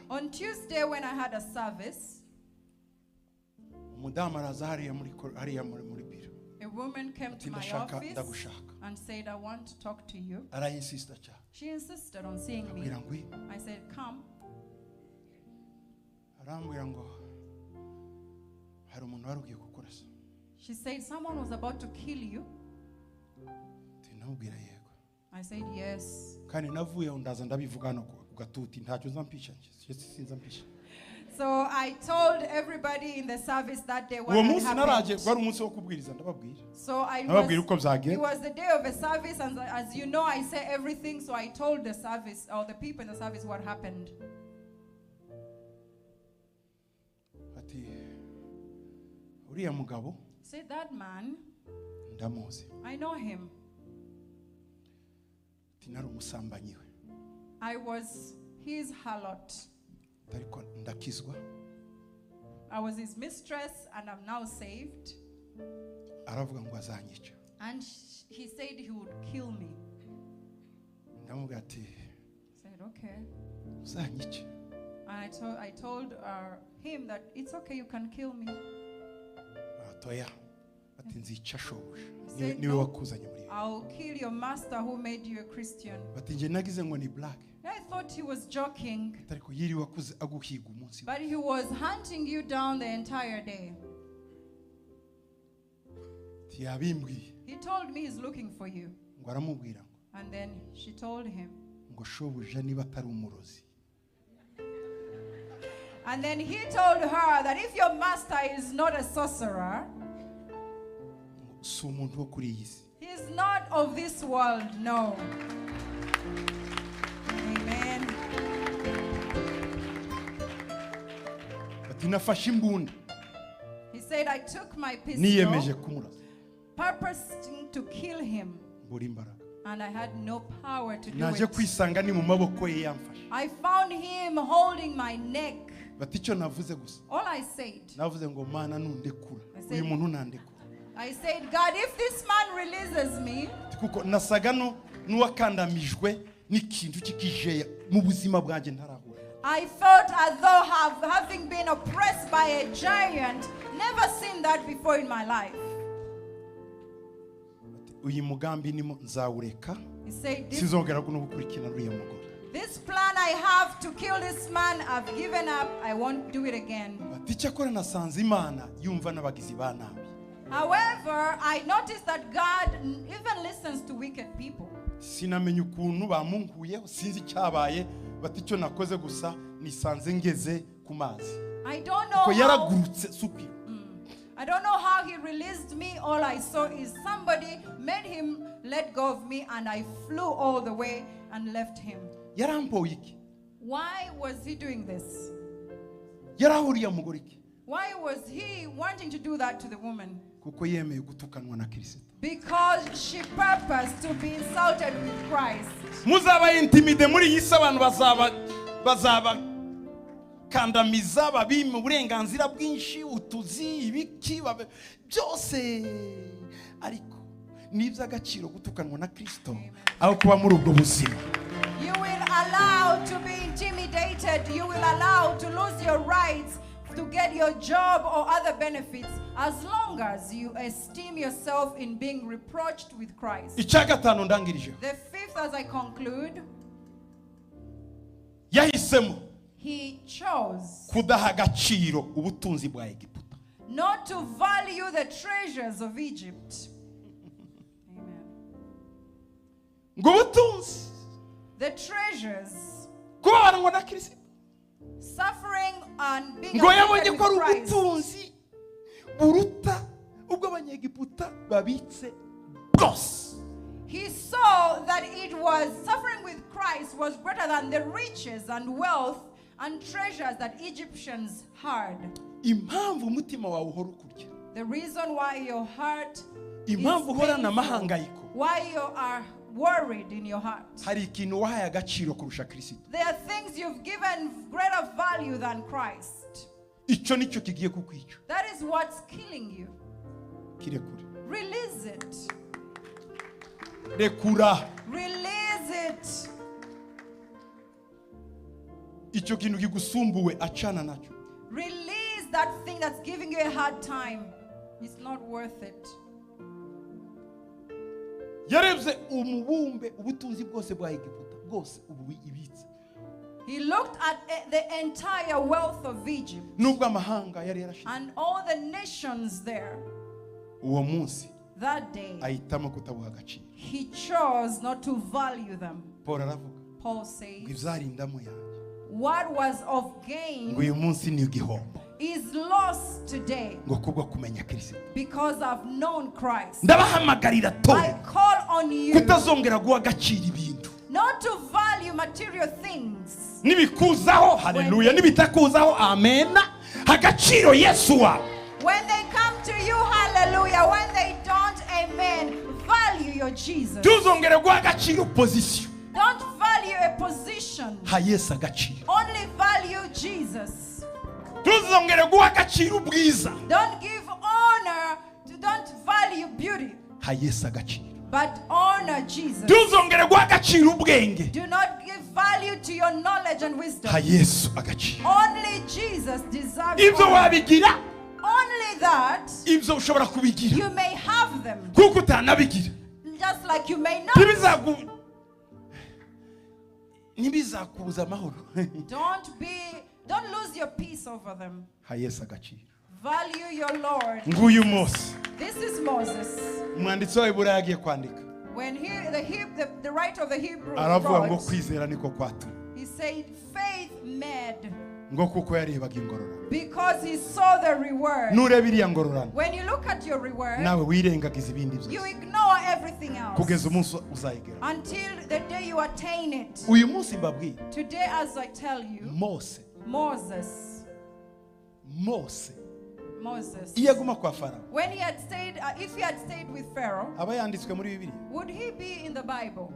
On Tuesday when I had a service, a woman came to my office and said, I want to talk to you. She insisted on seeing me. I said, come. She said, someone was about to kill you. I said, yes. So I told everybody in the service that day what had happened. So it was the day of a service, and as you know, I say everything. So I told the service, or the people in the service, what happened. Say, that man, I know him. I was his harlot. I was his mistress, and I'm now saved. And he said he would kill me. I said, okay. And I told him that it's okay, you can kill me. Said, no, I'll kill your master who made you a Christian. I thought he was joking, but he was hunting you down the entire day. He told me he's looking for you. And then she told him. And then he told her that if your master is not a sorcerer, he's not of this world, no. Amen. He said, I took my pistol, purposing to kill him, and I had no power to do it. I found him holding my neck. All I said, I said, God, if this man releases me, I felt as though having been oppressed by a giant, never seen that before in my life. He said, this plan I have to kill this man, I've given up. I won't do it again. However, I noticed that God even listens to wicked people. I don't know how he released me. All I saw is somebody made him let go of me, and I flew all the way and left him. Why was he doing this? Why was he wanting to do that to the woman? Because she purposed to be insulted with Christ. kandamiza babima uburenganzira bwinshi utuzi ibiki byose ariko niby'agaciro gutukanwa na Kristo aho kuba muri ubwo buzima. You will allow to be intimidated, you will allow to lose your rights to get your job or other benefits as long as you esteem yourself in being reproached with Christ. Icyagatano ndangirije. The fifth, as I conclude, yahisemo he chose kudaha agaciro ubutunzi bwa Egiputa, not to value the treasures of Egypt. Amen. Ngo ubutunzi, the treasures, kubaranwa na Kristo, suffering and being ngo yabonye ko ari ubutunzi buruta ubwo abanyegiputa babitse bwose. He saw that it was suffering with Christ was greater than the riches and wealth and treasures that Egyptians had. Impamvu umutima wawe uhora ukurya, the reason why your heart impamvu uhora na mahangayiko, why you are worried in your heart. Hari ikintu wahaye agaciro kurusha Kristo. There are things you've given greater value than Christ. Icyo nicyo kigiye kukwica. That is what's killing you. Kirekure. Release it. Rekura. Release it. icyo kintu kigusumbuwe acana nacyo. Release that thing that's giving you a hard time. It's not worth it. Yarebye umubumbe ubutunzi bwose bwa Egiputa bwose ubu ibitse. He looked at the entire wealth of Egypt. Nubwo amahanga yari yarashize. And all the nations there. Uwo munsi that day ahitamo kutabuha agaciro. He chose not to value them. Paul aravuga. Paul says, ibyarindamo yanjye. What was of gain ngo uyu munsi ni igihombo. Is lost today ngo kubwo kumenya Kristo. Because I've known Christ. Ndabahamagarira I call on you kutazongera guha agaciro ibintu. Not to value material things. Nibikuzaho haleluya, nibitakuzaho amen. Agaciro Yesu wa. When they come to you, hallelujah. When they don't, amen. Value your Jesus. Tuzongere guha agaciro position. Don't value a position. Ha Yesu agaciro. Only value Jesus. Tuzongere guha agaciro ubwiza. Don't give honor, don't value beauty. Ha Yesu agaciro. But honor Jesus. Tuzongere guha agaciro ubwenge. Do not give value to your knowledge and wisdom. Ha Yesu agaciro. Only Jesus deserves ibyo honor. wabigira. Only that ibyo ushobora kubigira. You may have them. Kuko utanabigira. Just like you may not. Ntibizakubuza amahoro. Don't lose your peace over them. Ha Yesu agaciro. Value your Lord. Nguyu Mose. This is Moses. Umwanditsi wa Heburayo agiye kwandika. When the writer of the Hebrew aravuga ngo kwizera niko kwatu. He said faith made. Ngo kuko yarebaga ingororano. Because he saw the reward. Nureba iriya ngororano. When you look at your reward, nawe wirengagiza ibindi byose. You ignore everything else. Kugeza umunsi uzayigera. Until the day you attain it. Uyu munsi mbabwiye. Today as I tell you. Moses. Iyaguma kwa Pharaoh. When he had stayed, if he had stayed with Pharaoh, aba yanditswe muri Bibiliya. Would he be in the Bible?